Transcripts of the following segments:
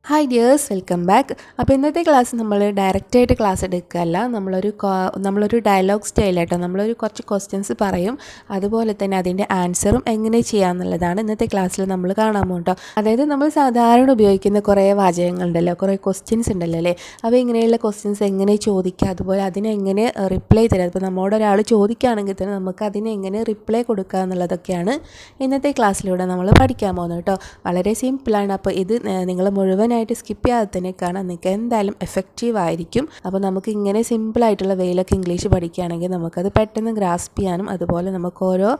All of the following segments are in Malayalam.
Hi dears, welcome back. അപ്പോൾ ഇന്നത്തെ ക്ലാസ് നമ്മൾ ഡയറക്റ്റായിട്ട് ക്ലാസ് എടുക്കുകയല്ല, നമ്മളൊരു ഡയലോഗ് സ്റ്റൈലായിട്ടോ നമ്മളൊരു കുറച്ച് ക്വസ്റ്റ്യൻസ് പറയും, അതുപോലെ തന്നെ അതിൻ്റെ ആൻസറും എങ്ങനെ ചെയ്യാമെന്നുള്ളതാണ് ഇന്നത്തെ ക്ലാസ്സിൽ നമ്മൾ കാണാൻ പോകും. അതായത് നമ്മൾ സാധാരണ ഉപയോഗിക്കുന്ന കുറേ വാചകങ്ങളുണ്ടല്ലോ, കുറേ ക്വസ്റ്റ്യൻസ് ഉണ്ടല്ലോ അല്ലേ. അപ്പോൾ ഇങ്ങനെയുള്ള ക്വസ്റ്റ്യൻസ് എങ്ങനെ ചോദിക്കുക, അതുപോലെ അതിനെങ്ങനെ റിപ്ലൈ തരാം. ഇപ്പോൾ നമ്മോട് ഒരാൾ ചോദിക്കുകയാണെങ്കിൽ തന്നെ നമുക്ക് അതിനെങ്ങനെ റിപ്ലൈ കൊടുക്കുക എന്നുള്ളതൊക്കെയാണ് ഇന്നത്തെ ക്ലാസ്സിലൂടെ നമ്മൾ പഠിക്കാൻ പോകുന്നത് കേട്ടോ. വളരെ സിമ്പിളാണ്. അപ്പോൾ ഇത് നിങ്ങൾ മുഴുവനായിട്ട് സ്കിപ്പ് ചെയ്യാതെ തന്നെ കാണാൻ നിങ്ങൾക്ക് എന്തായാലും എഫക്റ്റീവ് ആയിരിക്കും. അപ്പോൾ നമുക്ക് ഇങ്ങനെ സിമ്പിളായിട്ടുള്ള വേയിലൊക്കെ ഇംഗ്ലീഷ് പഠിക്കുകയാണെങ്കിൽ നമുക്കത് പെട്ടെന്ന് ഗ്രാസ്പ് ചെയ്യാനും അതുപോലെ നമുക്ക് ഓരോ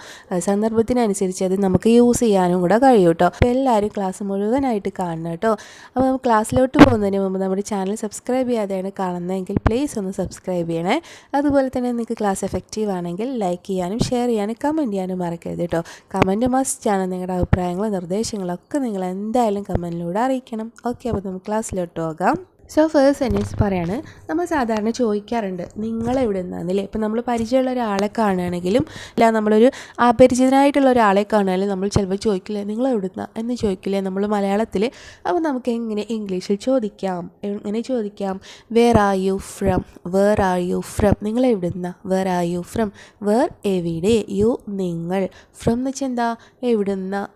സന്ദർഭത്തിനനുസരിച്ച് അത് നമുക്ക് യൂസ് ചെയ്യാനും കൂടെ കഴിയും കേട്ടോ. അപ്പോൾ എല്ലാവരും ക്ലാസ് മുഴുവനായിട്ട് കാണണം കേട്ടോ. അപ്പോൾ നമുക്ക് ക്ലാസ്സിലോട്ട് പോകുന്നതിന് മുമ്പ് നമ്മുടെ ചാനൽ സബ്സ്ക്രൈബ് ചെയ്യാതെയാണ് കാണുന്നതെങ്കിൽ പ്ലീസ് ഒന്ന് സബ്സ്ക്രൈബ് ചെയ്യണേ. അതുപോലെ തന്നെ നിങ്ങൾക്ക് ക്ലാസ് എഫക്റ്റീവ് ആണെങ്കിൽ ലൈക്ക് ചെയ്യാനും ഷെയർ ചെയ്യാനും കമൻറ്റ് ചെയ്യാനും മറക്കരുത് കേട്ടോ. കമൻറ്റ് മസ്റ്റാണ്. നിങ്ങളുടെ അഭിപ്രായങ്ങളും നിർദ്ദേശങ്ങളൊക്കെ നിങ്ങൾ എന്തായാലും കമൻറ്റിലൂടെ അറിയിക്കണം. ഓക്കെ, അപ്പോൾ നമുക്ക് ക്ലാസ്സിലോട്ട് പോകാം. സോ ഫസ്റ്റ് സെൻറ്റൻസ് പറയാണ്, നമ്മൾ സാധാരണ ചോദിക്കാറുണ്ട് നിങ്ങളെവിടെ നിന്നാണെന്നില്ലേ. ഇപ്പോൾ നമ്മൾ പരിചയമുള്ള ഒരാളെ കാണുകയാണെങ്കിലും അല്ല നമ്മളൊരു അപരിചിതനായിട്ടുള്ള ഒരാളെ കാണുകയാണെങ്കിൽ നമ്മൾ ചിലപ്പോൾ ചോദിക്കില്ലേ നിങ്ങളെവിടെ നിന്നാണ് എന്ന് ചോദിക്കില്ലേ നമ്മൾ മലയാളത്തിൽ. അപ്പോൾ നമുക്ക് എങ്ങനെ ഇംഗ്ലീഷിൽ ചോദിക്കാം, എങ്ങനെ ചോദിക്കാം? Where are you from, where are you from, നിങ്ങളെവിടെ നിന്നാണ്, where are you from, where എവിടെ, യു നിങ്ങൾ, ഫ്രം എന്ന് വെച്ചാൽ എന്താ, എവിടെ നിന്നാണ്,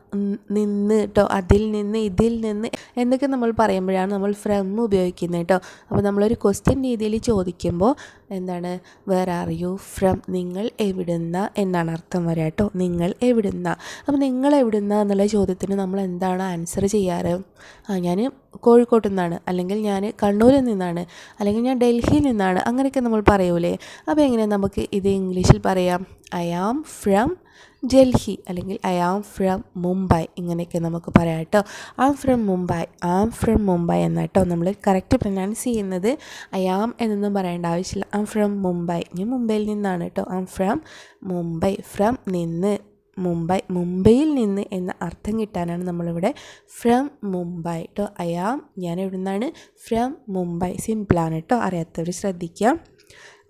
നിന്ന് കേട്ടോ, അതിൽ നിന്ന്, ഇതിൽ നിന്ന് എന്നൊക്കെ നമ്മൾ പറയുമ്പോഴാണ് നമ്മൾ ഫ്രം ഉപയോഗിക്കുന്നത് കേട്ടോ. അപ്പോൾ നമ്മളൊരു ക്വസ്റ്റ്യൻ രീതിയിൽ ചോദിക്കുമ്പോൾ എന്താണ്, വേർ ആർ യു ഫ്രം, നിങ്ങൾ എവിടുന്ന എന്നാണ് അർത്ഥം വരിക കേട്ടോ. നിങ്ങൾ എവിടുന്ന. അപ്പോൾ നിങ്ങൾ എവിടുന്ന എന്നുള്ള ചോദ്യത്തിന് നമ്മൾ എന്താണ് ആൻസർ ചെയ്യാറ്? ഞാൻ കോഴിക്കോട്ട് നിന്നാണ്, അല്ലെങ്കിൽ ഞാൻ കണ്ണൂരിൽ നിന്നാണ്, അല്ലെങ്കിൽ ഞാൻ ഡൽഹിയിൽ നിന്നാണ്, അങ്ങനെയൊക്കെ നമ്മൾ പറയൂലേ. അപ്പോൾ എങ്ങനെ നമുക്ക് ഇത് ഇംഗ്ലീഷിൽ പറയാം? ഐ ആം ഫ്രം ഡൽഹി, അല്ലെങ്കിൽ ഐ ആം ഫ്രം മുംബൈ, ഇങ്ങനെയൊക്കെ നമുക്ക് പറയാം കേട്ടോ. I am from Mumbai, I am from Mumbai എന്നാട്ടോ നമ്മൾ കറക്റ്റ് പ്രൊനൗൺസ് ചെയ്യുന്നത്. ഐ ആം എന്നൊന്നും പറയേണ്ട ആവശ്യമില്ല. ഐ ആം ഫ്രം മുംബൈ, ഞാൻ മുംബൈയിൽ നിന്നാണ് കേട്ടോ. I am from Mumbai, from നിന്ന്, മുംബൈ, മുംബൈയിൽ നിന്ന് എന്ന അർത്ഥം കിട്ടാനാണ് നമ്മളിവിടെ ഫ്രം മുംബൈ കേട്ടോ. ഐ ആം, ഞാൻ എവിടെ നിന്നാണ്, ഫ്രം മുംബൈ. സിമ്പിളാണ് കേട്ടോ, അറിയാത്തവർ ശ്രദ്ധിക്കാം.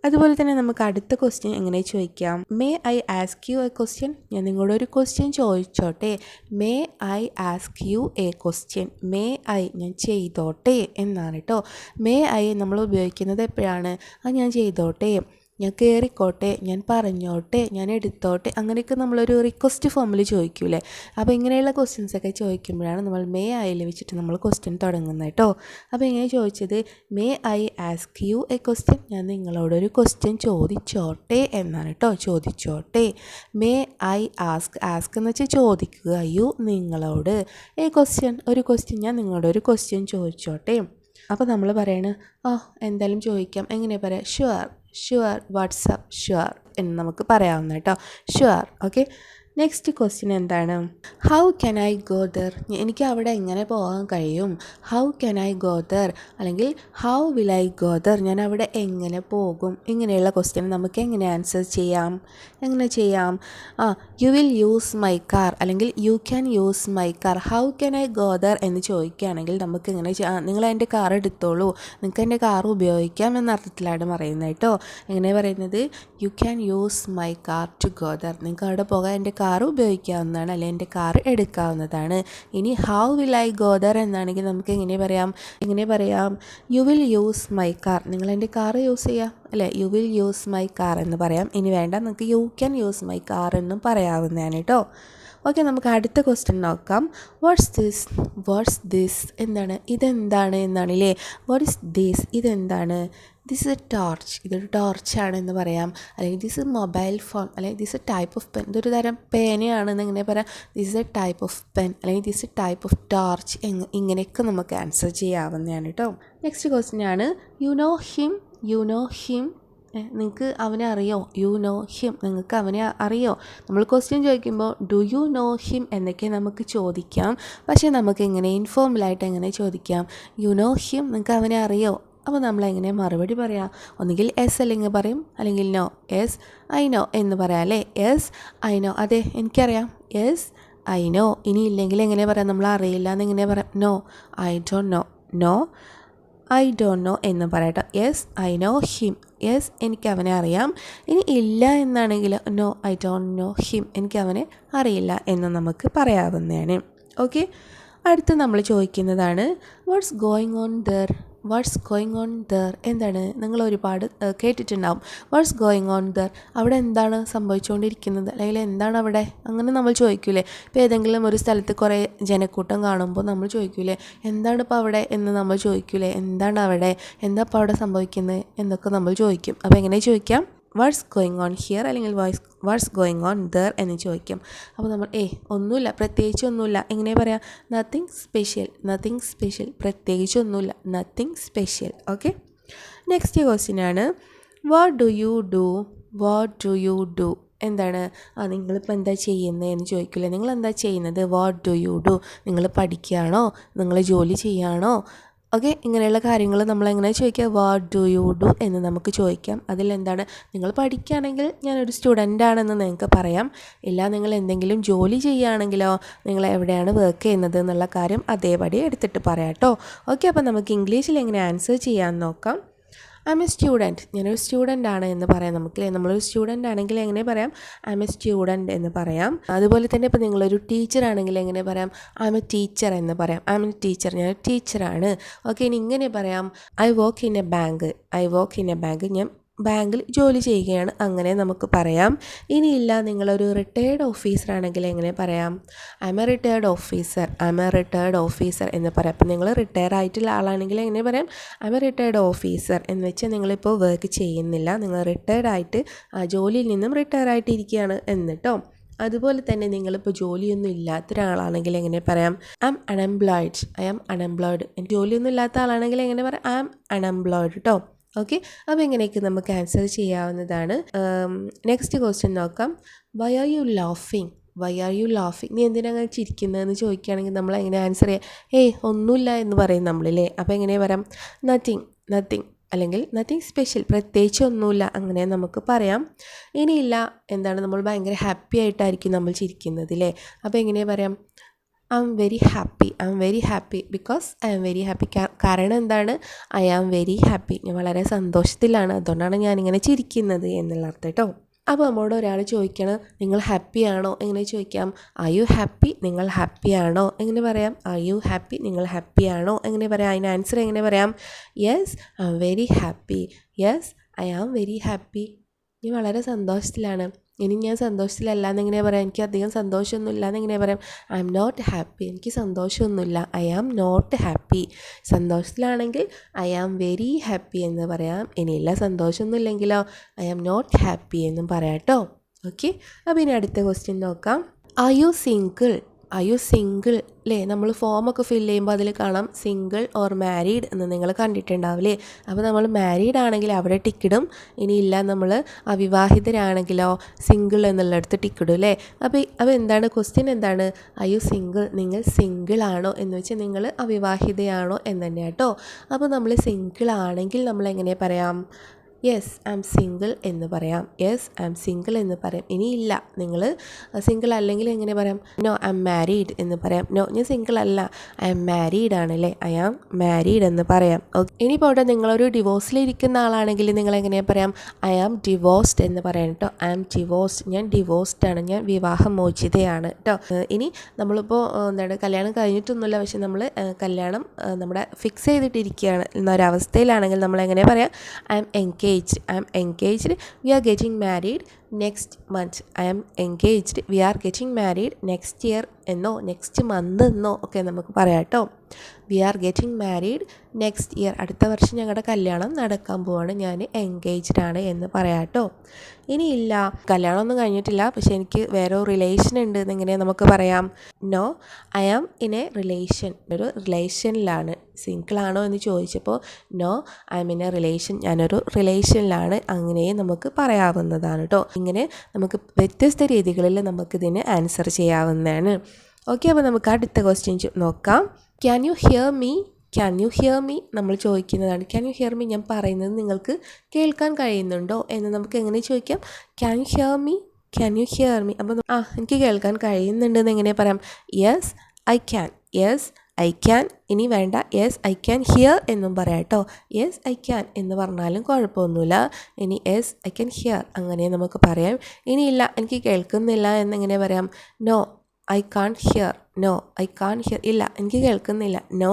അതുപോലെ തന്നെ നമുക്ക് അടുത്ത ക്വസ്റ്റ്യൻ എങ്ങനെ ചോദിക്കാം? May I ask you A question, ഞാൻ നിങ്ങളോട് ഒരു ക്വസ്റ്റ്യൻ ചോദിച്ചോട്ടെ. May I ask you A question, may I ഞാൻ ചെയ്തോട്ടെ എന്നാണ് കേട്ടോ. മേ ഐ നമ്മൾ ഉപയോഗിക്കുന്നത് എപ്പോഴാണ്? ഞാൻ ചെയ്തോട്ടെ, ഞാൻ കയറിക്കോട്ടെ, ഞാൻ പറഞ്ഞോട്ടെ, ഞാൻ എടുത്തോട്ടെ, അങ്ങനെയൊക്കെ നമ്മളൊരു റിക്വസ്റ്റ് ഫോമിൽ ചോദിക്കൂലേ. അപ്പോൾ ഇങ്ങനെയുള്ള ക്വസ്റ്റ്യൻസൊക്കെ ചോദിക്കുമ്പോഴാണ് നമ്മൾ മേ ഐയിൽ വെച്ചിട്ട് നമ്മൾ ക്വസ്റ്റ്യൻ തുടങ്ങുന്നത് കേട്ടോ. അപ്പോൾ ഇങ്ങനെ ചോദിച്ചത് may I ask you A question, ഞാൻ നിങ്ങളോടൊരു ക്വസ്റ്റ്യൻ ചോദിച്ചോട്ടെ എന്നാണ് കേട്ടോ. ചോദിച്ചോട്ടെ. മേ ഐ ആസ്ക്, ആസ്ക് എന്ന് വെച്ചാൽ ചോദിക്കുക, യു നിങ്ങളോട്, എ ക്വസ്റ്റ്യൻ ഒരു ക്വസ്റ്റ്യൻ, ഞാൻ നിങ്ങളോട് ഒരു ക്വസ്റ്റ്യൻ ചോദിച്ചോട്ടെ. അപ്പോൾ നമ്മൾ പറയണ എന്തായാലും ചോദിക്കാം, എങ്ങനെ പറയാം? ഷുവർ, വാട്സപ്പ്, ഷുവർ എന്ന് നമുക്ക് പറയാവുന്ന കേട്ടോ. ഷുവർ. ഓക്കെ, നെക്സ്റ്റ് ക്വസ്റ്റ്യൻ എന്താണ്? How can I go there, എനിക്ക് അവിടെ എങ്ങനെ പോകാൻ കഴിയും? How can I go there, അല്ലെങ്കിൽ how will I go there, ഞാൻ അവിടെ എങ്ങനെ പോകും? ഇങ്ങനെയുള്ള ക്വസ്റ്റ്യൻ നമുക്ക് എങ്ങനെ ആൻസർ ചെയ്യാം? എങ്ങനെ ചെയ്യാം? You will use my car, അല്ലെങ്കിൽ you can use my car. How can I go there എന്ന് ചോദിക്കുകയാണെങ്കിൽ നമുക്ക് എങ്ങനെ നിങ്ങൾ എൻ്റെ കാർ എടുത്തോളൂ, നിങ്ങൾക്ക് എൻ്റെ കാർ ഉപയോഗിക്കാം എന്ന അർത്ഥത്തിലാണ് പറയുന്നത് കേട്ടോ. എങ്ങനെ പറയുന്നത്? You can use my car to go there, നിങ്ങൾക്ക് അവിടെ പോകാൻ എൻ്റെ കാർ ഉപയോഗിക്കാവുന്നതാണ്, അല്ലെങ്കിൽ എൻ്റെ കാർ എടുക്കാവുന്നതാണ്. ഇനി how will I go there എന്നാണെങ്കിൽ നമുക്ക് എങ്ങനെ പറയാം? U will use my car, നിങ്ങൾ എൻ്റെ കാർ യൂസ് ചെയ്യാം അല്ലേ, U will use my car എന്ന് പറയാം. ഇനി വേണ്ട, നിങ്ങൾക്ക് U can use my car എന്നും പറയാവുന്നതാണ് കേട്ടോ. ഓക്കെ, നമുക്ക് അടുത്ത ക്വസ്റ്റ്യൻ നോക്കാം. വാട്ട്സ് ദിസ് എന്താണ്? ഇതെന്താണ് എന്നാണല്ലേ. വാട്ട് ഈസ് ദിസ്, ഇതെന്താണ്? ദിസ് ഇസ് എ ടോർച്ച്, ഇതൊരു ടോർച്ചാണ് എന്ന് പറയാം. അല്ലെങ്കിൽ ദിസ് ഇസ് മൊബൈൽ ഫോൺ, അല്ലെങ്കിൽ this a type of pen, ഇതൊരു തരം പേനയാണെന്ന് ഇങ്ങനെ പറയാം. This is a type of pen, അല്ലെങ്കിൽ this a type of torch, ഇങ്ങനെയൊക്കെ നമുക്ക് ആൻസർ ചെയ്യാവുന്നതാണ് കേട്ടോ. നെക്സ്റ്റ് ക്വസ്റ്റ്യൻ ആണ്, യു നോ ഹിം, നിങ്ങൾക്ക് അവനെ അറിയോ? യു നോ ഹിം, നിങ്ങൾക്ക് അവനെ അറിയോ? നമ്മൾ ക്വസ്റ്റ്യൻ ചോദിക്കുമ്പോൾ ഡു യു നോ ഹിം എന്നൊക്കെ നമുക്ക് ചോദിക്കാം. പക്ഷേ നമുക്ക് എങ്ങനെ ഇൻഫോർമലായിട്ട് എങ്ങനെ ചോദിക്കാം? യു നോ ഹിം, നിങ്ങൾക്ക് അവനെ അറിയോ? അപ്പോൾ നമ്മളെങ്ങനെ മറുപടി പറയാം? ഒന്നുകിൽ എസ് അല്ലെങ്കിൽ പറയും, അല്ലെങ്കിൽ നോ. എസ് ഐ നോ എന്ന് പറയാം അല്ലേ. എസ് ഐ നോ, അതെ എനിക്കറിയാം. Yes I know. ഇനി ഇല്ലെങ്കിൽ എങ്ങനെ പറയാം? നമ്മൾ അറിയില്ല എന്ന് എങ്ങനെ പറയാം? No I don't know. No I don't know എന്ന് പറയട്ടോ. Yes I know him. Yes എനിക്ക് അവനെ അറിയാം. ഇനി ഇല്ല എന്നാണെങ്കിൽ no I don't know him. എനിക്ക് അവനെ അറിയില്ല എന്ന് നമുക്ക് പറയാവുന്നതാണ്. ഓക്കെ, അടുത്ത് നമ്മൾ ചോദിക്കുന്നതാണ് what's going on there. What's going on there എന്താണ്? നിങ്ങൾ ഒരുപാട് കേട്ടിട്ടുണ്ടാവും. വാട്ട്സ് ഗോയിങ് ഓൺ ദർ, അവിടെ എന്താണ് സംഭവിച്ചുകൊണ്ടിരിക്കുന്നത്, അല്ലെങ്കിൽ എന്താണ് അവിടെ, അങ്ങനെ നമ്മൾ ചോദിക്കൂലേ. ഇപ്പോൾ ഏതെങ്കിലും ഒരു സ്ഥലത്ത് കുറേ ജനക്കൂട്ടം കാണുമ്പോൾ നമ്മൾ ചോദിക്കൂലേ എന്താണ് ഇപ്പോൾ അവിടെ എന്ന് നമ്മൾ ചോദിക്കൂലേ. എന്താണ് അവിടെ, എന്താ ഇപ്പോൾ അവിടെ സംഭവിക്കുന്നത് എന്നൊക്കെ നമ്മൾ ചോദിക്കും. അപ്പോൾ എങ്ങനെ ചോദിക്കാം? വാട്ട്സ് ഗോയിങ് ഓൺ ഹിയർ അല്ലെങ്കിൽ വാട്ട്സ് ഗോയിങ് ഓൺ ദർ എന്ന് ചോദിക്കും. അപ്പോൾ നമ്മൾ ഒന്നുമില്ല, പ്രത്യേകിച്ച് ഒന്നുമില്ല എങ്ങനെ പറയാം? Nothing special. നത്തിങ് സ്പെഷ്യൽ, പ്രത്യേകിച്ച് ഒന്നുമില്ല, nothing special. Okay, next question ആണ് what do you do. What do you do എന്താണ്? നിങ്ങളിപ്പോൾ എന്താ ചെയ്യുന്നത് എന്ന് ചോദിക്കില്ലേ. നിങ്ങൾ എന്താ ചെയ്യുന്നത്? What do you do. നിങ്ങൾ പഠിക്കുകയാണോ, നിങ്ങൾ ജോലി ചെയ്യുകയാണോ? ഓക്കെ, ഇങ്ങനെയുള്ള കാര്യങ്ങൾ നമ്മളെങ്ങനെ ചോദിക്കുക? വാട്ട് ഡു യു ഡു എന്ന് നമുക്ക് ചോദിക്കാം. അതിലെന്താണ്? നിങ്ങൾ പഠിക്കുകയാണെങ്കിൽ ഞാനൊരു സ്റ്റുഡൻ്റാണെന്ന് നിങ്ങൾക്ക് പറയാം. ഇല്ല നിങ്ങൾ എന്തെങ്കിലും ജോലി ചെയ്യുകയാണെങ്കിലോ, നിങ്ങൾ എവിടെയാണ് വർക്ക് ചെയ്യുന്നത് എന്നുള്ള കാര്യം അതേപടി എടുത്തിട്ട് പറയാം കേട്ടോ. ഓക്കെ, അപ്പോൾ നമുക്ക് ഇംഗ്ലീഷിൽ എങ്ങനെ ആൻസർ ചെയ്യാമെന്ന് നോക്കാം. I M A student. ഞാനൊരു സ്റ്റുഡൻ്റ് ആണ് എന്ന് പറയാം നമുക്കില്ലേ. നമ്മളൊരു സ്റ്റുഡൻ്റ് ആണെങ്കിൽ എങ്ങനെ പറയാം? ഐ എം എ സ്റ്റുഡൻറ്റ് എന്ന് പറയാം. അതുപോലെ തന്നെ ഇപ്പോൾ നിങ്ങളൊരു ടീച്ചർ ആണെങ്കിൽ എങ്ങനെ പറയാം? ഐ എം എ ടീച്ചർ എന്ന് പറയാം. ഐ എം എ ടീച്ചർ, ഞാനൊരു ടീച്ചറാണ്. ഓക്കെ, ഇനി ഇങ്ങനെ പറയാം I work in A bank. I work in A bank, ഞാൻ ബാങ്കിൽ ജോലി ചെയ്യുകയാണ്, അങ്ങനെ നമുക്ക് പറയാം. ഇനിയില്ല നിങ്ങളൊരു റിട്ടയേർഡ് ഓഫീസർ ആണെങ്കിൽ എങ്ങനെ പറയാം? I M A retired officer. I M A retired officer എന്ന് പറയാം. അപ്പം നിങ്ങൾ റിട്ടയർ ആയിട്ടുള്ള ആളാണെങ്കിൽ എങ്ങനെ പറയാം? I M A retired officer എന്ന് വെച്ചാൽ നിങ്ങളിപ്പോൾ വർക്ക് ചെയ്യുന്നില്ല, നിങ്ങൾ റിട്ടയേർഡ് ആയിട്ട് ജോലിയിൽ നിന്നും റിട്ടയർ ആയിട്ടിരിക്കുകയാണ് എന്നിട്ടോ. അതുപോലെ തന്നെ നിങ്ങളിപ്പോൾ ജോലിയൊന്നും ഇല്ലാത്ത ഒരാളാണെങ്കിൽ എങ്ങനെ പറയാം? I M unemployed. I M unemployed. ജോലിയൊന്നും ഇല്ലാത്ത ആളാണെങ്കിൽ എങ്ങനെ പറയാം? ഐ എം അൺഎംപ്ലോയിഡ് കേട്ടോ. ഓക്കെ, അപ്പോൾ എങ്ങനെയൊക്കെ നമുക്ക് ആൻസർ ചെയ്യാവുന്നതാണ്. നെക്സ്റ്റ് ക്വസ്റ്റ്യൻ നോക്കാം. Why are you ലാഫിങ്. Why are you ലാഫിങ്, നീ എന്തിനാ അങ്ങനെ ചിരിക്കുന്നതെന്ന് ചോദിക്കുകയാണെങ്കിൽ നമ്മൾ എങ്ങനെ ആൻസർ ചെയ്യുക? ഒന്നുമില്ല എന്ന് പറയും നമ്മളില്ലേ. അപ്പോൾ എങ്ങനെ പറയാം? നത്തിങ്. നത്തിങ് അല്ലെങ്കിൽ നത്തിങ് സ്പെഷ്യൽ, പ്രത്യേകിച്ച് ഒന്നുമില്ല, അങ്ങനെ നമുക്ക് പറയാം. ഇനിയില്ല എന്താണ്, നമ്മൾ ഭയങ്കര ഹാപ്പി ആയിട്ടായിരിക്കും നമ്മൾ ചിരിക്കുന്നത് അല്ലേ. അപ്പോൾ എങ്ങനെ പറയാം? I am very happy. I am very happy because I am very happy. കാരണം എന്താണ്? ഐ ആം വെരി ഹാപ്പി, ഞാൻ വളരെ സന്തോഷത്തിലാണ്, അതുകൊണ്ടാണ് ഞാനിങ്ങനെ ചിരിക്കുന്നത് എന്നുള്ള അർത്ഥം കേട്ടോ. അപ്പോൾ നമ്മളോട് ഒരാൾ ചോദിക്കണം നിങ്ങൾ ഹാപ്പി ആണോ, എങ്ങനെ ചോദിക്കാം? ആർ യു ഹാപ്പി, നിങ്ങൾ ഹാപ്പി ആണോ, എങ്ങനെ പറയാം? ആർ യു ഹാപ്പി, നിങ്ങൾ ഹാപ്പി ആണോ, എങ്ങനെ പറയാം? അതിന് ആൻസർ എങ്ങനെ പറയാം? Yes I am very happy. Yes I am very happy, ഞാൻ വളരെ സന്തോഷത്തിലാണ്. ഇനി ഞാൻ സന്തോഷത്തിലല്ല എന്നെങ്ങനെ പറയാം? എനിക്ക് അധികം സന്തോഷമൊന്നുമില്ല എന്നെങ്ങനെ പറയാം? ഐ ആം നോട്ട് ഹാപ്പി, എനിക്ക് സന്തോഷമൊന്നുമില്ല. I am not happy. സന്തോഷത്തിലാണെങ്കിൽ ഐ ആം വെരി ഹാപ്പി എന്ന് പറയാം. ഇനിയില്ല സന്തോഷമൊന്നും ഇല്ലെങ്കിലോ ഐ ആം നോട്ട് ഹാപ്പി എന്നും പറയാം കേട്ടോ. ഓക്കെ, അപ്പോൾ ഇനി അടുത്ത ക്വസ്റ്റ്യൻ നോക്കാം. Are you single. Are you single അല്ലേ. നമ്മൾ ഫോമൊക്കെ ഫില്ല് ചെയ്യുമ്പോൾ അതിൽ കാണാം സിംഗിൾ ഓർ മാരീഡ് എന്ന് നിങ്ങൾ കണ്ടിട്ടുണ്ടാവില്ലേ. അപ്പോൾ നമ്മൾ മാരീഡ് ആണെങ്കിൽ അവിടെ ടിക്കിടും. ഇനിയില്ല നമ്മൾ അവിവാഹിതരാണെങ്കിലോ സിംഗിൾ എന്നുള്ളിടത്ത് ടിക്കിടും അല്ലേ. അപ്പോൾ എന്താണ് ക്വസ്റ്റ്യൻ? എന്താണ്? ആർ യു സിംഗിൾ, നിങ്ങൾ സിംഗിൾ ആണോ എന്ന് വെച്ചാൽ നിങ്ങൾ അവിവാഹിതയാണോ എന്ന് തന്നെയാണ് കേട്ടോ. അപ്പോൾ നമ്മൾ സിംഗിൾ ആണെങ്കിൽ നമ്മൾ എങ്ങനെ പറയാം? യെസ് ഐ എം സിംഗിൾ എന്ന് പറയാം. യെസ് ഐ എം സിംഗിൾ എന്ന് പറയാം. ഇനിയില്ല നിങ്ങൾ സിംഗിൾ അല്ലെങ്കിൽ എങ്ങനെ പറയാം? നോ ഐ എം മാരീഡ് എന്ന് പറയാം. നോ ഞാൻ സിംഗിൾ അല്ല, ഐ എം മാരീഡ് ആണല്ലേ. ഐ ആം മാരീഡ് എന്ന് പറയാം. ഓക്കെ, ഇനിയിപ്പോൾ അവിടെ നിങ്ങളൊരു ഡിവോഴ്സിലിരിക്കുന്ന ആളാണെങ്കിൽ നിങ്ങൾ എങ്ങനെയാണ് പറയാം? ഐ ആം ഡിവോഴ്സ്ഡ് എന്ന് പറയാം കേട്ടോ. ഐ ആം ഡിവോഴ്സ്ഡ്, ഞാൻ ഡിവോഴ്സ്ഡ് ആണ്, ഞാൻ വിവാഹമോചിതയാണ് കേട്ടോ. ഇനി നമ്മളിപ്പോൾ എന്താണ് കല്യാണം കഴിഞ്ഞിട്ടൊന്നുമില്ല, പക്ഷെ നമ്മൾ കല്യാണം നമ്മുടെ ഫിക്സ് ചെയ്തിട്ടിരിക്കുകയാണ് എന്നൊരവസ്ഥയിലാണെങ്കിൽ നമ്മൾ എങ്ങനെ പറയാം? I M engaged. I am engaged. We are getting married next month. I am engaged. We are getting married next year എന്നോ നെക്സ്റ്റ് മന്ത് എന്നോ ഒക്കെ നമുക്ക് പറയാം കേട്ടോ. We are getting married next year, അടുത്ത വർഷം ഞങ്ങളുടെ കല്യാണം നടക്കാൻ പോവാണ്, ഞാൻ എൻഗേജ്ഡ് ആണ് എന്ന് പറയാം കേട്ടോ. ഇനിയില്ല കല്യാണമൊന്നും കഴിഞ്ഞിട്ടില്ല, പക്ഷെ എനിക്ക് വേറെ റിലേഷൻ ഉണ്ട് എന്നെങ്ങനെ നമുക്ക് പറയാം? No I am in a relation, ഒരു റിലേഷനിലാണ്. സിംഗിളാണോ എന്ന് ചോദിച്ചപ്പോൾ no I am in a relation, ഞാനൊരു റിലേഷനിലാണ്, അങ്ങനെ നമുക്ക് പറയാവുന്നതാണ് കേട്ടോ. ഇങ്ങനെ നമുക്ക് വ്യത്യസ്ത രീതികളിൽ നമുക്കിതിന് ആൻസർ ചെയ്യാവുന്നതാണ്. ഓക്കെ, അപ്പോൾ നമുക്ക് അടുത്ത ക്വസ്റ്റ്യൻ നോക്കാം. Can you here me. Can you here me നമ്മൾ ചോദിക്കുന്നതാണ്. ക്യാൻ യു ഹിയർ മീ, ഞാൻ പറയുന്നത് നിങ്ങൾക്ക് കേൾക്കാൻ കഴിയുന്നുണ്ടോ എന്ന് നമുക്ക് എങ്ങനെ ചോദിക്കാം? Can you here me, can you here me. അപ്പോൾ എനിക്ക് കേൾക്കാൻ കഴിയുന്നുണ്ടെന്ന് എങ്ങനെ പറയാം? Yes I can. Yes I can. ഇനി വേണ്ട യെസ് ഐ ക്യാൻ ഹിയർ എന്നും പറയാം കേട്ടോ. യെസ് ഐ ക്യാൻ എന്ന് പറഞ്ഞാലും കുഴപ്പമൊന്നുമില്ല. ഇനി യെസ് ഐ ക്യാൻ ഹിയർ അങ്ങനെ നമുക്ക് പറയാം. ഇനിയില്ല എനിക്ക് കേൾക്കുന്നില്ല എന്നെങ്ങനെ പറയാം? No I can't hear. No I can't hear. ഇല്ല എനിക്ക് കേൾക്കുന്നില്ല. നോ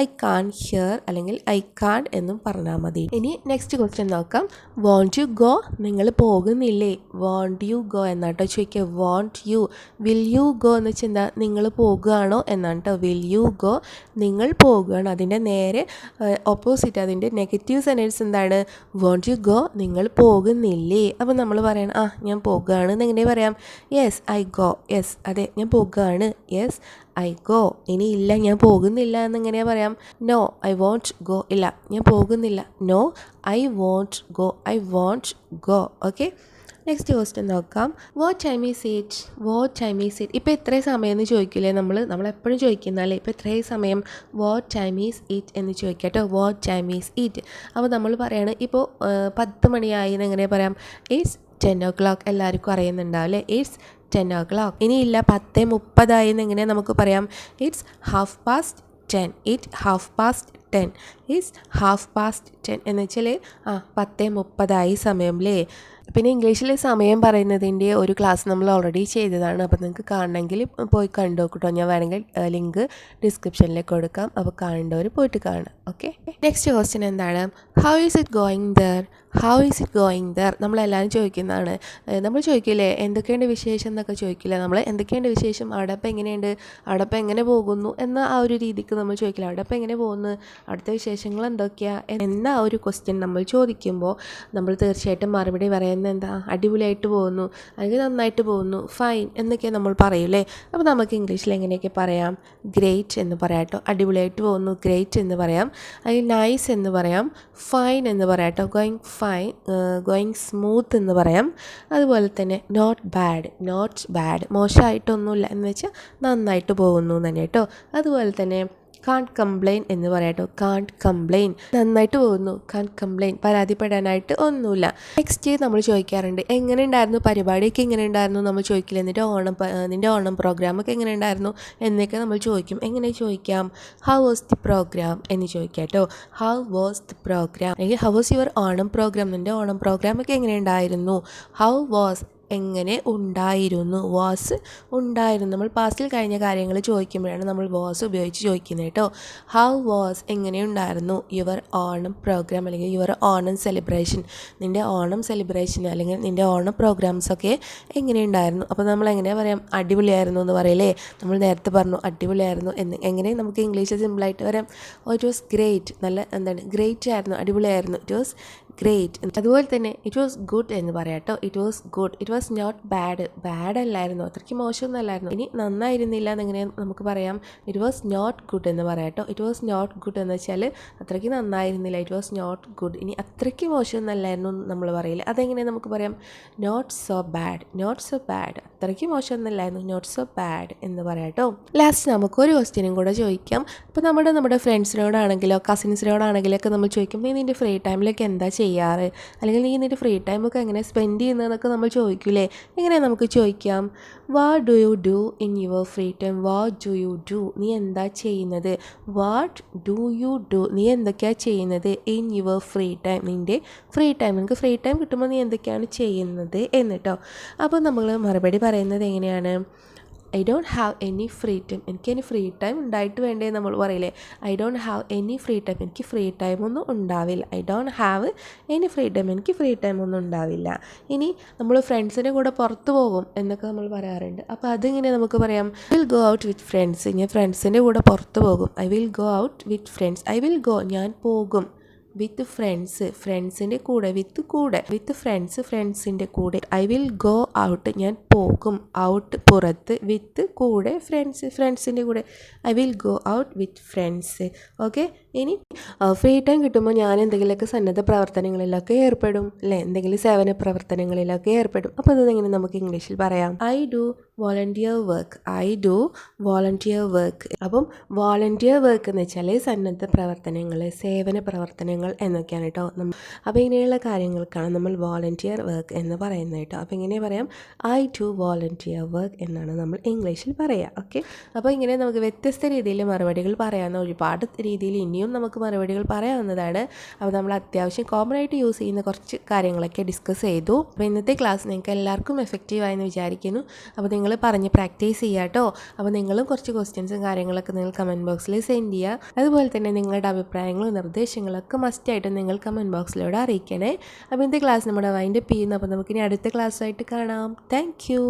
ഐ കാൺ ഹിയർ അല്ലെങ്കിൽ ഐ കാൺ എന്നും പറഞ്ഞാൽ മതി. ഇനി നെക്സ്റ്റ് ക്വസ്റ്റ്യൻ നോക്കാം. Won't you go? നിങ്ങൾ പോകുന്നില്ലേ? വോണ്ട് യു ഗോ എന്നാട്ടോ ചോദിക്കുക. Won't you. Will you go എന്ന് വെച്ചാൽ എന്താ? നിങ്ങൾ പോകുകയാണോ എന്നാണ് കേട്ടോ. വിൽ യു ഗോ നിങ്ങൾ പോകുകയാണ്. അതിൻ്റെ നേരെ ഓപ്പോസിറ്റ് അതിൻ്റെ നെഗറ്റീവ് സെൻറ്റൻസ് എന്താണ്? വോണ്ട് യു ഗോ നിങ്ങൾ പോകുന്നില്ലേ? അപ്പോൾ നമ്മൾ പറയണം ഞാൻ പോകുകയാണ് എന്നെങ്ങനെ പറയാം? Yes I go. യെസ് അതെ ഞാൻ പോകുകയാണ്. Yes I go. ഇനി ഇല്ല ഞാൻ പോകുന്നില്ല എന്നെങ്ങനെയാ പറയാം? No I won't go. ഇല്ല ഞാൻ പോകുന്നില്ല. No I won't go. I won't go. Okay. Next question നോക്കാം. What time is it? What time is it? ഇപ്പോൾ എത്രയും സമയം എന്ന് ചോദിക്കില്ലേ നമ്മളെപ്പോഴും ചോദിക്കുന്നല്ലേ ഇപ്പോൾ എത്രയും സമയം? വാട്ട് ടൈം ഈസ് ഇറ്റ് എന്ന് ചോദിക്കാം കേട്ടോ. What time is it. അപ്പോൾ നമ്മൾ പറയാണ് ഇപ്പോൾ 10 മണിയായി എന്നെങ്ങനെ പറയാം? It's 10 o'clock. എല്ലാവർക്കും അറിയുന്നുണ്ടാവും അല്ലേ? It's 10 o'clock. ഇനിയില്ല 10:30 എന്നെങ്ങനെ നമുക്ക് പറയാം? ഇറ്റ്സ് 10:30. ഇറ്റ് 10:30. ഇറ്റ്സ് 10:30 എന്ന് വെച്ചാൽ 10:30 സമയം അല്ലേ? പിന്നെ ഇംഗ്ലീഷിൽ സമയം പറയുന്നതിൻ്റെ ഒരു ക്ലാസ് നമ്മൾ ഓൾറെഡി ചെയ്തതാണ്. അപ്പോൾ നിങ്ങൾക്ക് കാണണമെങ്കിൽ പോയി കണ്ടു നോക്കട്ടോ. ഞാൻ വേണമെങ്കിൽ ലിങ്ക് ഡിസ്ക്രിപ്ഷനിലേക്ക് കൊടുക്കാം. അപ്പോൾ കാണേണ്ടവർ പോയിട്ട് കാണാം. ഓക്കെ. നെക്സ്റ്റ് ക്വസ്റ്റ്യൻ എന്താണ്? How is it going there? How is it going there? നമ്മളെല്ലാവരും ചോദിക്കുന്നതാണ്. നമ്മൾ ചോദിക്കില്ലേ എന്തൊക്കെയുണ്ട് വിശേഷം എന്നൊക്കെ ചോദിക്കില്ല. നമ്മൾ എന്തൊക്കെയുണ്ട് വിശേഷം, അവിടെ ഇപ്പം എങ്ങനെയുണ്ട്, അവിടെ ഇപ്പം എങ്ങനെ പോകുന്നു എന്ന ആ ഒരു രീതിക്ക് നമ്മൾ ചോദിക്കില്ല. അവിടെ ഇപ്പം എങ്ങനെ പോകുന്നു, അവിടുത്തെ വിശേഷങ്ങൾ എന്തൊക്കെയാണ് എന്ന ആ ഒരു ക്വസ്റ്റ്യൻ നമ്മൾ ചോദിക്കുമ്പോൾ നമ്മൾ തീർച്ചയായിട്ടും മറുപടി പറയുന്നത് എന്താ? അടിപൊളിയായിട്ട് പോകുന്നു അല്ലെങ്കിൽ നന്നായിട്ട് പോകുന്നു, ഫൈൻ എന്നൊക്കെ നമ്മൾ പറയൂലേ. അപ്പോൾ നമുക്ക് ഇംഗ്ലീഷിൽ എങ്ങനെയൊക്കെ പറയാം? ഗ്രേറ്റ് എന്ന് പറയാം കേട്ടോ. അടിപൊളിയായിട്ട് പോകുന്നു ഗ്രേറ്റ് എന്ന് പറയാം. അല്ലെങ്കിൽ നൈസ് എന്ന് പറയാം, ഫൈൻ എന്ന് പറയാം കേട്ടോ. ഗോയിങ് ഫൈൻ, ഗോയിങ് സ്മൂത്ത് എന്ന് പറയാം. അതുപോലെ തന്നെ നോട്ട് ബാഡ് മോശമായിട്ടൊന്നുമില്ല എന്ന് വെച്ചാൽ നന്നായിട്ട് പോകുന്നു തന്നെ കേട്ടോ. അതുപോലെ തന്നെ കാൺട്ട് കംപ്ലെയിൻ എന്ന് പറയാം കേട്ടോ. കാൺട്ട് കംപ്ലെയിൻ നന്നായിട്ട് പോകുന്നു, കാൺട്ട് കംപ്ലെയിൻ പരാതിപ്പെടാനായിട്ട് ഒന്നുമില്ല. നെക്സ്റ്റ് നമ്മൾ ചോദിക്കാറുണ്ട് എങ്ങനെ ഉണ്ടായിരുന്നു പരിപാടിയൊക്കെ, എങ്ങനെ ഉണ്ടായിരുന്നു നമ്മൾ ചോദിക്കില്ല. നിൻ്റെ ഓണം പ്രോഗ്രാമൊക്കെ എങ്ങനെ ഉണ്ടായിരുന്നു എന്നൊക്കെ നമ്മൾ ചോദിക്കും. എങ്ങനെ ചോദിക്കാം? ഹൗ വാസ് ദി പ്രോഗ്രാം എന്ന് ചോദിക്കാം കേട്ടോ. ഹൗ വാസ് ദി പ്രോഗ്രാം അല്ലെങ്കിൽ how was your Onam programme? നിൻ്റെ ഓണം പ്രോഗ്രാമൊക്കെ എങ്ങനെ ഉണ്ടായിരുന്നു? ഹൗ വാസ് എങ്ങനെ ഉണ്ടായിരുന്നു, വാസ് ഉണ്ടായിരുന്നു. നമ്മൾ പാസ്റ്റിൽ കഴിഞ്ഞ കാര്യങ്ങൾ ചോദിക്കുമ്പോഴാണ് നമ്മൾ വാസ് ഉപയോഗിച്ച് ചോദിക്കുന്നത് കേട്ടോ. ഹൗ വാസ് എങ്ങനെ ഉണ്ടായിരുന്നു യുവർ ഓണം പ്രോഗ്രാം അല്ലെങ്കിൽ യുവർ ഓണം സെലിബ്രേഷൻ? നിൻ്റെ ഓണം സെലിബ്രേഷൻ അല്ലെങ്കിൽ നിൻ്റെ ഓണം പ്രോഗ്രാംസൊക്കെ എങ്ങനെ ഉണ്ടായിരുന്നു? അപ്പോൾ നമ്മൾ എങ്ങനെയാണ് പറയാം? അടിപൊളിയായിരുന്നു എന്ന് പറയില്ലേ. നമ്മൾ നേരത്തെ പറഞ്ഞു അടിപൊളിയായിരുന്നു എന്ന്. എങ്ങനെ നമുക്ക് ഇംഗ്ലീഷിൽ സിമ്പിളായിട്ട് പറയാം? It was great. നല്ല എന്താണ്? ഗ്രേറ്റ് ആയിരുന്നു, അടിപൊളിയായിരുന്നു. It was great. അതുപോലെ തന്നെ ഇറ്റ് വാസ് ഗുഡ് എന്ന് പറയാം കേട്ടോ. It was good. It was not bad അല്ലായിരുന്നു, അത്രയ്ക്ക് മോശമൊന്നും അല്ലായിരുന്നു. ഇനി നന്നായിരുന്നില്ല എന്നെങ്ങനെ നമുക്ക് പറയാം? ഇറ്റ് വാസ് നോട്ട് ഗുഡ് എന്ന് പറയാം കേട്ടോ. ഇറ്റ് വാസ് നോട്ട് ഗുഡ് എന്ന് വെച്ചാൽ അത്രയ്ക്ക് നന്നായിരുന്നില്ല. It was not good. ഇനി അത്രയ്ക്ക് മോശമൊന്നും അല്ലായിരുന്നു നമ്മൾ പറയില്ല. അതെങ്ങനെ നമുക്ക് പറയാം? Not so bad. അത്രയ്ക്ക് മോശമൊന്നുമല്ലായിരുന്നു, നോട്ട് സോ ബാഡ് എന്ന് പറയാം കേട്ടോ. ലാസ്റ്റ് നമുക്കൊരു ക്വസ്റ്റ്യനും കൂടെ ചോദിക്കാം. ഇപ്പോൾ നമ്മുടെ ഫ്രണ്ട്സിനോടാണെങ്കിലോ കസിൻസിനോടാണെങ്കിലോ ഒക്കെ നമ്മൾ ചോദിക്കും, നീ നിൻ്റെ ഫ്രീ ടൈമിലൊക്കെ എന്താ ചെയ്യാറ്, അല്ലെങ്കിൽ നീ നിൻ്റെ ഫ്രീ ടൈമൊക്കെ എങ്ങനെ സ്പെൻഡ് ചെയ്യുന്നതെന്നൊക്കെ നമ്മൾ ചോദിക്കൂലേ. എങ്ങനെ നമുക്ക് ചോദിക്കാം? What do you do in your free time? What do you do? നീ എന്താ ചെയ്യുന്നത്? What do you do? നീ എന്തൊക്കെയാണ് ചെയ്യുന്നത്? ഇൻ യുവർ ഫ്രീ ടൈം, നിൻ്റെ ഫ്രീ ടൈം. നിനക്ക് ഫ്രീ ടൈം കിട്ടുമ്പോൾ നീ എന്തൊക്കെയാണ് ചെയ്യുന്നത് എന്നിട്ടോ. അപ്പോൾ നമ്മൾ മറുപടി പറയുന്നത് എങ്ങനെയാണ്? I don't have any free time. എനിക്കതിന് ഫ്രീ ടൈം ഉണ്ടായിട്ട് വേണ്ടേ നമ്മൾ പറയില്ലേ. I don't have any free time. എനിക്ക് ഫ്രീ ടൈമൊന്നും ഉണ്ടാവില്ല. I don't have any free time. എനിക്ക് ഫ്രീ ടൈമൊന്നും ഉണ്ടാവില്ല. ഇനി നമ്മൾ ഫ്രണ്ട്സിൻ്റെ കൂടെ പുറത്ത് പോകും എന്നൊക്കെ നമ്മൾ പറയാറുണ്ട്. അപ്പോൾ അതിങ്ങനെ നമുക്ക് പറയാം? Will go out with friends. ഞാൻ ഫ്രണ്ട്സിൻ്റെ കൂടെ പുറത്ത് പോകും. I will go out with friends. I will go ഞാൻ പോകും. വിത്ത് ഫ്രണ്ട്സ് ഫ്രണ്ട്സിൻ്റെ കൂടെ, വിത്ത് ഫ്രണ്ട്സ് ഫ്രണ്ട്സിൻ്റെ കൂടെ. ഐ വിൽ ഗോ ഔട്ട് ഞാൻ പോകും. ഔട്ട് പുറത്ത്, വിത്ത് കൂടെ, ഫ്രണ്ട്സിൻ്റെ കൂടെ. I will go out with friends. Okay. ഇനി ഫ്രീ ടൈം കിട്ടുമ്പോൾ ഞാൻ എന്തെങ്കിലുമൊക്കെ സന്നദ്ധ പ്രവർത്തനങ്ങളിലൊക്കെ ഏർപ്പെടും അല്ലേ, എന്തെങ്കിലും സേവന പ്രവർത്തനങ്ങളിലൊക്കെ ഏർപ്പെടും. അപ്പോൾ അതെങ്ങനെ നമുക്ക് ഇംഗ്ലീഷിൽ പറയാം? I do volunteer work. I do volunteer work. അപ്പം വോളണ്ടിയർ വർക്ക് എന്ന് വെച്ചാൽ സന്നദ്ധ പ്രവർത്തനങ്ങൾ, സേവന പ്രവർത്തനങ്ങൾ എന്നൊക്കെയാണ് കേട്ടോ. അപ്പോൾ ഇങ്ങനെയുള്ള കാര്യങ്ങൾക്കാണ് നമ്മൾ വോളണ്ടിയർ വർക്ക് എന്ന് പറയുന്നത് കേട്ടോ. അപ്പോൾ ഇങ്ങനെ പറയാം, ഐ ഡു വോളണ്ടിയർ വർക്ക് എന്നാണ് നമ്മൾ ഇംഗ്ലീഷിൽ പറയുക. ഓക്കെ, അപ്പോൾ ഇങ്ങനെ നമുക്ക് വ്യത്യസ്ത രീതിയിൽ മറുപടികൾ പറയാവുന്ന ഒരുപാട് രീതിയിൽ ഇനിയും നമുക്ക് മറുപടികൾ പറയാവുന്നതാണ്. അപ്പോൾ നമ്മൾ അത്യാവശ്യം കോമൺ ആയിട്ട് യൂസ് ചെയ്യുന്ന കുറച്ച് കാര്യങ്ങളൊക്കെ ഡിസ്കസ് ചെയ്തു. അപ്പോൾ ഇന്നത്തെ ക്ലാസ് നിങ്ങൾക്ക് എല്ലാവർക്കും എഫക്റ്റീവായെന്ന് വിചാരിക്കുന്നു. അപ്പോൾ നിങ്ങൾ പറഞ്ഞ് പ്രാക്ടീസ് ചെയ്യുക കേട്ടോ. അപ്പോൾ നിങ്ങളും കുറച്ച് ക്വസ്റ്റ്യൻസും കാര്യങ്ങളൊക്കെ നിങ്ങൾ കമൻറ്റ് ബോക്സിൽ സെൻഡ് ചെയ്യുക. അതുപോലെ തന്നെ നിങ്ങളുടെ അഭിപ്രായങ്ങളും നിർദ്ദേശങ്ങളൊക്കെ മസ്റ്റായിട്ട് നിങ്ങൾ കമൻറ്റ് ബോക്സിലൂടെ അറിയിക്കണേ. അപ്പോൾ ഇന്നത്തെ ക്ലാസ് നമ്മുടെ വൈൻഡപ്പ് ചെയ്യുന്നു. അപ്പോൾ നമുക്കിനി അടുത്ത ക്ലാസ്സായിട്ട് കാണാം. Thank you.